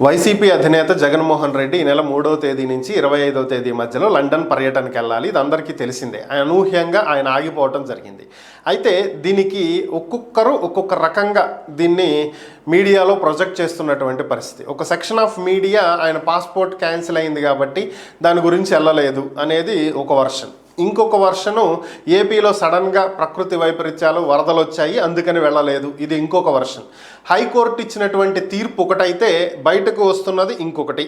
YCP అధినేత జగన్మోహన్ రెడ్డి ఈ నెల 3వ తేదీ నుంచి 25వ తేదీ మధ్యలో లండన్ పర్యటనకి వెళ్ళాలి. ఇది అందరికీ తెలిసిందే. అనూహ్యంగా ఆయన ఆగిపోవటం జరిగింది. అయితే దీనికి ఒక్కొక్కరు ఒక్కొక్క రకంగా దీన్ని మీడియాలో ప్రొజెక్ట్ చేస్తున్నటువంటి పరిస్థితి. ఒక సెక్షన్ ఆఫ్ మీడియా ఆయన పాస్పోర్ట్ క్యాన్సిల్ అయింది కాబట్టి దాని గురించి వెళ్ళలేదు అనేది ఒక వర్షన్. ఇంకొక వర్షను ఏపీలో సడన్గా ప్రకృతి వైపరీత్యాలు వరదలు వచ్చాయి అందుకని వెళ్ళలేదు, ఇది ఇంకొక వర్షన్. హైకోర్టు ఇచ్చినటువంటి తీర్పు ఒకటైతే బయటకు వస్తున్నది ఇంకొకటి.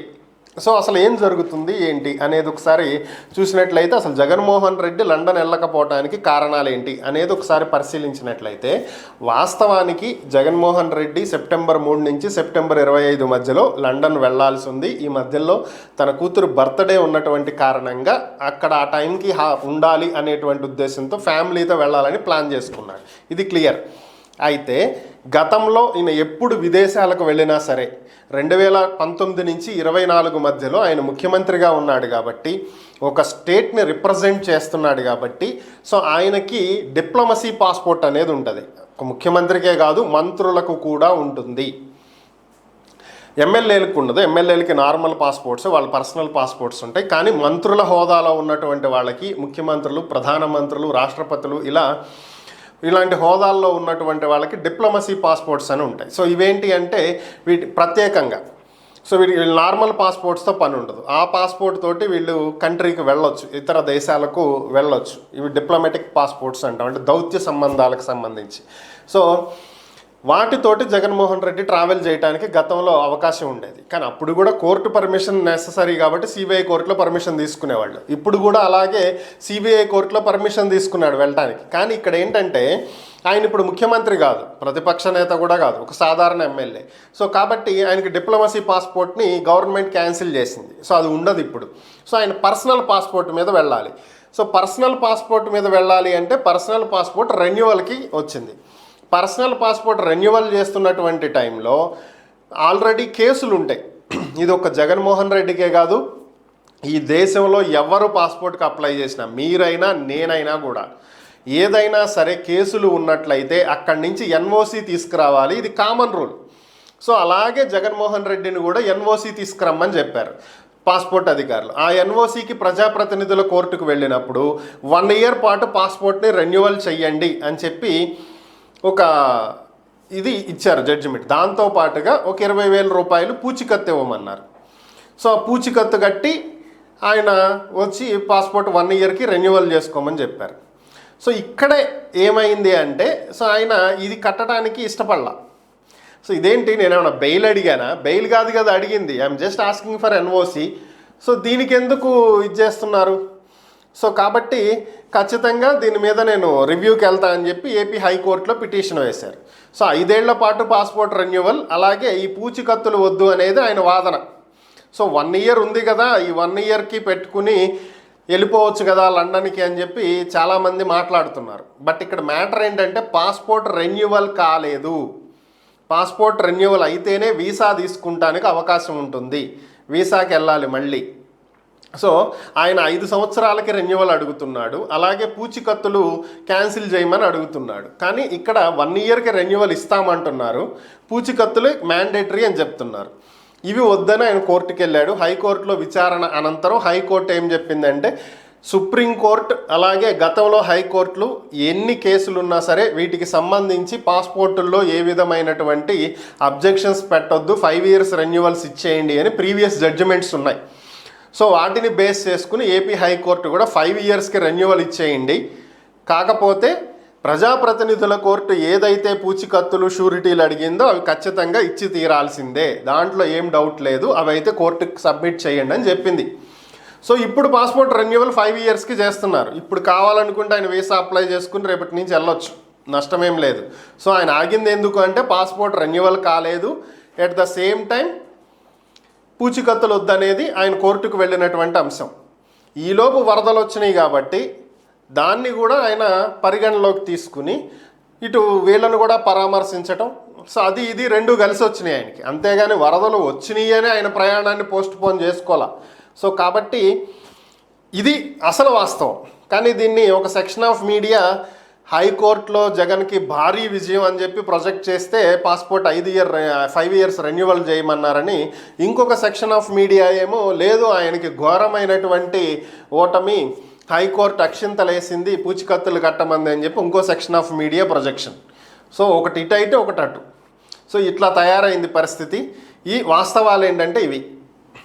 సో అసలు ఏం జరుగుతుంది ఏంటి అనేది ఒకసారి చూసినట్లయితే అసలు జగన్మోహన్ రెడ్డి లండన్ వెళ్ళకపోవడానికి కారణాలు ఏంటి అనేది ఒకసారి పరిశీలించినట్లయితే వాస్తవానికి జగన్మోహన్ రెడ్డి సెప్టెంబర్ 3 నుంచి సెప్టెంబర్ 25 మధ్యలో లండన్ వెళ్లాల్సి ఉంది. ఈ మధ్యలో తన కూతురు బర్త్డే ఉన్నటువంటి కారణంగా అక్కడ ఆ టైంకి ఉండాలి అనేటువంటి ఉద్దేశంతో ఫ్యామిలీతో వెళ్ళాలని ప్లాన్ చేసుకున్నాడు. ఇది క్లియర్. అయితే గతంలో ఈయన ఎప్పుడు విదేశాలకు వెళ్ళినా సరే 2019 నుంచి 24 మధ్యలో ఆయన ముఖ్యమంత్రిగా ఉన్నాడు కాబట్టి ఒక స్టేట్ని రిప్రజెంట్ చేస్తున్నాడు కాబట్టి సో ఆయనకి డిప్లొమసీ పాస్పోర్ట్ అనేది ఉంటుంది. ఒక ముఖ్యమంత్రికే కాదు మంత్రులకు కూడా ఉంటుంది. ఎమ్మెల్యేలకు ఉండదు. ఎమ్మెల్యేలకి నార్మల్ పాస్పోర్ట్స్, వాళ్ళ పర్సనల్ పాస్పోర్ట్స్ ఉంటాయి. కానీ మంత్రుల హోదాలో ఉన్నటువంటి వాళ్ళకి ముఖ్యమంత్రులు, ప్రధానమంత్రులు, రాష్ట్రపతులు ఇలాంటి హోదాల్లో ఉన్నటువంటి వాళ్ళకి డిప్లొమసీ పాస్పోర్ట్స్ అని ఉంటాయి. సో ఇవేంటి అంటే వీటి ప్రత్యేకంగా వీళ్ళు నార్మల్ పాస్పోర్ట్స్తో పని ఉండదు. ఆ పాస్పోర్ట్ తోటి వీళ్ళు కంట్రీకి వెళ్ళొచ్చు, ఇతర దేశాలకు వెళ్ళొచ్చు. ఇవి డిప్లొమాటిక్ పాస్పోర్ట్స్ అంటాం, అంటే దౌత్య సంబంధాలకు సంబంధించి. సో వాటితోటి జగన్మోహన్ రెడ్డి ట్రావెల్ చేయడానికి గతంలో అవకాశం ఉండేది. కానీ అప్పుడు కూడా కోర్టు పర్మిషన్ నెససరీ కాబట్టి సిబిఐ కోర్టులో పర్మిషన్ తీసుకునేవాళ్ళు. ఇప్పుడు కూడా అలాగే సిబిఐ కోర్టులో పర్మిషన్ తీసుకున్నాడు వెళ్ళడానికి. కానీ ఇక్కడ ఏంటంటే ఆయన ఇప్పుడు ముఖ్యమంత్రి కాదు, ప్రతిపక్ష నేత కూడా కాదు, ఒక సాధారణ ఎమ్మెల్యే. సో కాబట్టి ఆయనకి డిప్లొమసీ పాస్పోర్ట్ని గవర్నమెంట్ క్యాన్సిల్ చేసింది. సో అది ఉండదు ఇప్పుడు. సో ఆయన పర్సనల్ పాస్పోర్ట్ మీద వెళ్ళాలి. సో పర్సనల్ పాస్పోర్ట్ మీద వెళ్ళాలి అంటే పర్సనల్ పాస్పోర్ట్ రెన్యువల్కి వచ్చింది. పర్సనల్ పాస్పోర్ట్ రెన్యువల్ చేస్తున్నటువంటి టైంలో ఆల్రెడీ కేసులు ఉంటాయి. ఇది ఒక జగన్మోహన్ రెడ్డికే కాదు, ఈ దేశంలో ఎవరు పాస్పోర్ట్కి అప్లై చేసినా, మీరైనా నేనైనా కూడా ఏదైనా సరే కేసులు ఉన్నట్లయితే అక్కడి నుంచి ఎన్ఓసి తీసుకురావాలి. ఇది కామన్ రూల్. సో అలాగే జగన్మోహన్ రెడ్డిని కూడా ఎన్ఓసి తీసుకురమ్మని చెప్పారు పాస్పోర్ట్ అధికారులు. ఆ ఎన్ఓసికి ప్రజాప్రతినిధుల కోర్టుకు వెళ్ళినప్పుడు 1 ఇయర్ పాటు పాస్పోర్ట్ని రెన్యువల్ చెయ్యండి అని చెప్పి ఒక ఇది ఇచ్చారు జడ్జిమెంట్. దాంతోపాటుగా ఒక 20,000 రూపాయలు పూచికత్తు ఇవ్వమన్నారు. సో ఆ పూచికత్తు కట్టి ఆయన వచ్చి పాస్పోర్ట్ 1 ఇయర్కి రెన్యువల్ చేసుకోమని చెప్పారు. సో ఇక్కడే ఏమైంది అంటే సో ఆయన ఇది కట్టడానికి ఇష్టపడలా. సో ఇదేంటి, నేనేమన్నా బెయిల్ అడిగానా? బెయిల్ కాదు కదా అడిగింది, I'm just asking for NOC. So దీనికి ఎందుకు ఇది చేస్తున్నారు? సో కాబట్టి ఖచ్చితంగా దీని మీద నేను రివ్యూకి వెళ్తా అని చెప్పి ఏపీ హైకోర్టులో పిటిషన్ వేశారు. సో 5 ఏళ్ల పాటు పాస్పోర్ట్ రెన్యువల్, అలాగే ఈ పూచికత్తులు వద్దు అనేది ఆయన వాదన. సో 1 ఇయర్ ఉంది కదా, ఈ 1 ఇయర్కి పెట్టుకుని వెళ్ళిపోవచ్చు కదా లండన్కి అని చెప్పి చాలామంది మాట్లాడుతున్నారు. బట్ ఇక్కడ మ్యాటర్ ఏంటంటే పాస్పోర్ట్ రెన్యువల్ కాలేదు. పాస్పోర్ట్ రెన్యువల్ అయితేనే వీసా తీసుకుంటానికి అవకాశం ఉంటుంది, వీసాకి వెళ్ళాలి మళ్ళీ. సో ఆయన 5 సంవత్సరాలకి రెన్యువల్ అడుగుతున్నాడు, అలాగే పూచికత్తులు క్యాన్సిల్ చేయమని అడుగుతున్నాడు. కానీ ఇక్కడ 1 ఇయర్కి రెన్యువల్ ఇస్తామంటున్నారు, పూచికత్తులు మ్యాండేటరీ అని చెప్తున్నారు. ఇవి వద్దని ఆయన కోర్టుకి వెళ్ళాడు. హైకోర్టులో విచారణ అనంతరం హైకోర్టు ఏం చెప్పిందంటే సుప్రీంకోర్టు అలాగే గతంలో హైకోర్టులు ఎన్ని కేసులున్నా సరే వీటికి సంబంధించి పాస్పోర్టుల్లో ఏ విధమైనటువంటి అబ్జెక్షన్స్ పెట్టొద్దు, 5 ఇయర్స్ రెన్యువల్స్ ఇచ్చేయండి అని ప్రీవియస్ జడ్జిమెంట్స్ ఉన్నాయి. సో వాటిని బేస్ చేసుకుని ఏపీ హైకోర్టు కూడా 5 ఇయర్స్కి రెన్యువల్ ఇచ్చేయండి, కాకపోతే ప్రజాప్రతినిధుల కోర్టు ఏదైతే పూచికత్తులు షూరిటీలు అడిగిందో అవి ఖచ్చితంగా ఇచ్చి తీరాల్సిందే, దాంట్లో ఏం డౌట్ లేదు, అవి అయితే కోర్టుకి సబ్మిట్ చేయండి అని చెప్పింది. సో ఇప్పుడు పాస్పోర్ట్ రెన్యువల్ 5 ఇయర్స్కి చేస్తున్నారు. ఇప్పుడు కావాలనుకుంటే ఆయన వీసా అప్లై చేసుకుని రేపటి నుంచి వెళ్ళొచ్చు, నష్టమేం లేదు. సో ఆయన ఆగింది ఎందుకు అంటే పాస్పోర్ట్ రెన్యువల్ కాలేదు, ఎట్ ద సేమ్ టైం పూచికత్తులు వద్దనేది ఆయన కోర్టుకు వెళ్ళినటువంటి అంశం. ఈలోపు వరదలు వచ్చినాయి కాబట్టి దాన్ని కూడా ఆయన పరిగణలోకి తీసుకుని ఇటు వీళ్ళను కూడా పరామర్శించటం. సో అది ఇది రెండు కలిసి వచ్చినాయి ఆయనకి, అంతేగాని వరదలు వచ్చినాయి అని ఆయన ప్రయాణాన్ని పోస్ట్ పోన్ చేసుకోవాలా. సో కాబట్టి ఇది అసలు వాస్తవం. కానీ దీన్ని ఒక సెక్షన్ ఆఫ్ మీడియా హైకోర్టులో జగన్కి భారీ విజయం అని చెప్పి ప్రొజెక్ట్ చేస్తే పాస్పోర్ట్ 5 ఇయర్స్ రెన్యువల్ చేయమన్నారని, ఇంకొక సెక్షన్ ఆఫ్ మీడియా ఏమో లేదు ఆయనకి ఘోరమైనటువంటి ఓటమి, హైకోర్టు అక్షింతలేసింది, పూచికత్తులు కట్టమంది అని చెప్పి ఇంకో section of media projection. So ఒకటి ఇటు అయితే ఒకటి అటు. సో ఇట్లా తయారైంది పరిస్థితి. ఈ వాస్తవాలు ఏంటంటే ఇవి.